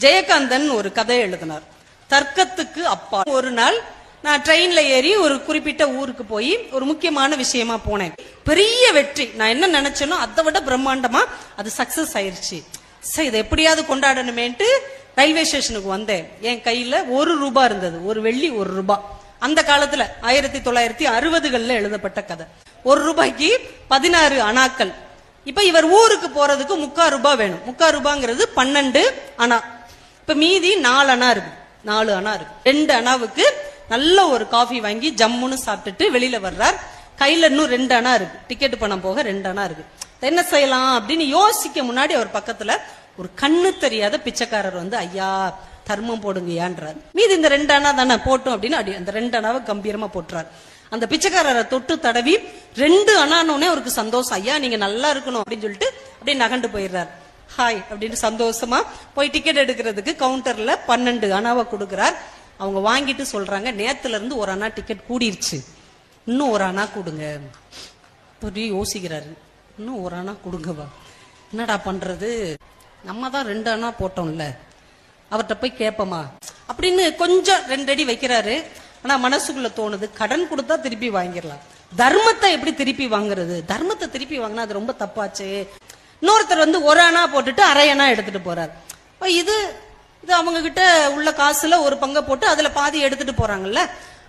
ஜெயகாந்தன் ஒரு கதை எழுதினார், தர்க்கத்துக்கு அப்பா. ஒரு நாள் நான் ட்ரெயின்ல ஏறி ஒரு குறிப்பிட்ட ஊருக்கு போய் ஒரு முக்கியமான விஷயமா போனேன். பெரிய வெற்றி. நான் என்ன நினைச்சேனோ அதை விட பிரம்மாண்டமா அது சக்சஸ் ஆயிருச்சு. சரி, இதை எப்படியாவது கொண்டாடணுமேன்ட்டு ரயில்வே ஸ்டேஷனுக்கு வந்தேன். என் கையில ₹1 இருந்தது, ஒரு வெள்ளி ₹1. அந்த காலத்துல 1960களில் எழுதப்பட்ட கதை. ₹1 16 அணாக்கள். இப்ப இவர் ஊருக்கு போறதுக்கு ₹3/4 வேணும். ₹3/4 12 அணா. இப்ப மீதி 4 அணா இருக்கு. 4 அணா இருக்கு. 2 அணாவுக்கு நல்ல ஒரு காஃபி வாங்கி ஜம்முன்னு சாப்பிட்டுட்டு வெளியில வர்றார். கையில இன்னும் 2 அணா இருக்கு. டிக்கெட் பணம் போக 2 அணா இருக்கு. என்ன செய்யலாம் அப்படின்னு யோசிக்க முன்னாடி அவர் பக்கத்துல ஒரு கண்ணு தெரியாத பிச்சைக்காரர் வந்து, ஐயா தர்மம் போடுங்கயான்றார். மீதி இந்த 2 அணா தானே போட்டோம் அப்படின்னு அந்த 2 அணாவை கம்பீரமா போட்டுறார். அந்த பிச்சைக்காரரை தொட்டு தடவி 2 அணானோடனே அவருக்கு சந்தோஷம். ஐயா நீங்க நல்லா இருக்கணும் அப்படின்னு சொல்லிட்டு அப்படியே நகண்டு போயிடுறார். ஹாய் அப்படின்னு சந்தோஷமா போய் டிக்கெட் எடுக்கிறதுக்கு கவுண்டர்ல 12 அணாவை கொடுக்கிறார். அவங்க வாங்கிட்டு சொல்றாங்க, நேத்துல இருந்து 1 அணா டிக்கெட் கூடிருச்சு, இன்னும் 1 அணா கொடுங்க. யோசிக்கிறாரு, இன்னும் 1 அணா கொடுங்கவா, என்னடா பண்றது, நம்ம தான் 2 அணா போட்டோம்ல, அவர்கிட்ட போய் கேட்போமா அப்படின்னு கொஞ்சம் 2 அடி வைக்கிறாரு. ஆனா மனசுக்குள்ள தோணுது, கடன் கொடுத்தா திருப்பி வாங்கிடலாம், தர்மத்தை எப்படி திருப்பி வாங்குறது, தர்மத்தை திருப்பி வாங்கினா அது ரொம்ப தப்பாச்சு. இன்னொருத்தர் வந்து 1 அணா போட்டுட்டு ½ அணா எடுத்துட்டு போறாரு. இது அவங்க கிட்ட உள்ள காசுல ஒரு பங்கை போட்டு அதுல பாதி எடுத்துட்டு போறாங்கல்ல.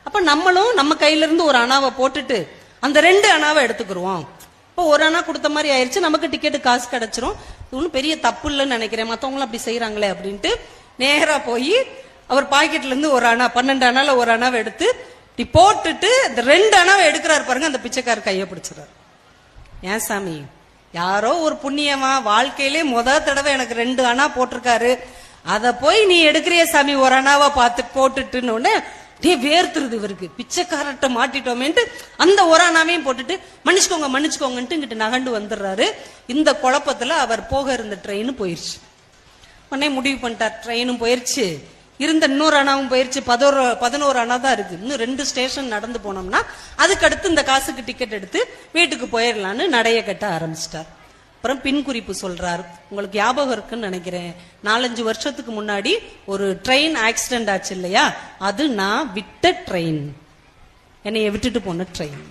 அப்ப நம்மளும் நம்ம கையில இருந்து 1 அணாவை போட்டுட்டு அந்த 2 அணாவை எடுத்துக்கிடுவோம். இப்போ 1 அணா கொடுத்த மாதிரி ஆயிடுச்சு, நமக்கு டிக்கெட்டு காசு கிடைச்சிரும். ஒன்னும் பெரிய தப்பு இல்லைன்னு நினைக்கிறேன், மத்தவங்களும் அப்படி செய்யறாங்களே அப்படின்ட்டு நேரா போய் அவர் பாக்கெட்ல இருந்து 1 அணா 12 அணால 1 அணாவை எடுத்து இப்படி போட்டுட்டு இந்த 2 அணாவை எடுக்கிறாரு பாருங்க. அந்த பிச்சைக்காரர் கையை பிடிச்சிடாரு. ஏன் சாமி, யாரோ ஒரு புண்ணியமா வாழ்க்கையிலே தடவை எனக்கு 2 அணா போட்டிருக்காரு, அத போய் நீ எடுக்கிறிய சாமி 1 அணாவா பார்த்து போட்டுட்டுன்னு உடனே வேர்த்துருது இவருக்கு. பிச்சைக்காரட்ட மாட்டிட்டோமேன்ட்டு அந்த 1 அணாவையும் போட்டுட்டு மன்னிச்சுக்கோங்க மன்னிச்சுக்கோங்கன்ட்டு இங்கிட்டு நகண்டு வந்துடுறாரு. இந்த குழப்பத்துல அவர் போக இருந்த ட்ரெயின் போயிருச்சு. உடனே முடிவு பண்ணிட்டார், ட்ரெயினும் போயிருச்சு, இருந்த இன்னொரு அணாவும் போயிருச்சு, 11 அணா தான் இருக்கு, இன்னும் 2 ஸ்டேஷன் நடந்து போனோம்னா அதுக்கு அடுத்து இந்த காசுக்கு டிக்கெட் எடுத்து வீட்டுக்கு போயிடலான்னு நடைய கட்ட ஆரம்பிச்சிட்டார். அப்புறம் பின் குறிப்பு சொல்றாரு, உங்களுக்கு ஞாபகம் இருக்குன்னு நினைக்கிறேன், 4-5 வருஷத்துக்கு முன்னாடி ஒரு ட்ரெயின் ஆக்சிடென்ட் ஆச்சு இல்லையா, அது நான் விட்ட ட்ரெயின், என்னைய விட்டுட்டு போன ட்ரெயின்.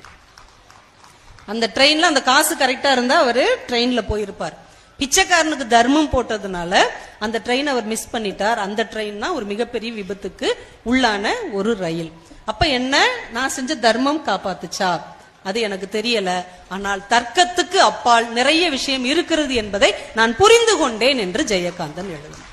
அந்த ட்ரெயின்ல அந்த காசு கரெக்டா இருந்தா அவரு ட்ரெயின்ல போயிருப்பார். பிச்சைக்காரனுக்கு தர்மம் போட்டதுனால அந்த ட்ரெயின் அவர் மிஸ் பண்ணிட்டார். அந்த ட்ரெயின் தான் ஒரு மிகப்பெரிய விபத்துக்கு உள்ளான ஒரு ரயில். அப்ப என்ன, நான் செஞ்ச தர்மம் காப்பாத்துச்சா அது எனக்கு தெரியல, ஆனால் தர்க்கத்துக்கு அப்பால் நிறைய விஷயம் இருக்கிறது என்பதை நான் புரிந்து கொண்டேன் என்று ஜெயகாந்தன் எழுதினார்.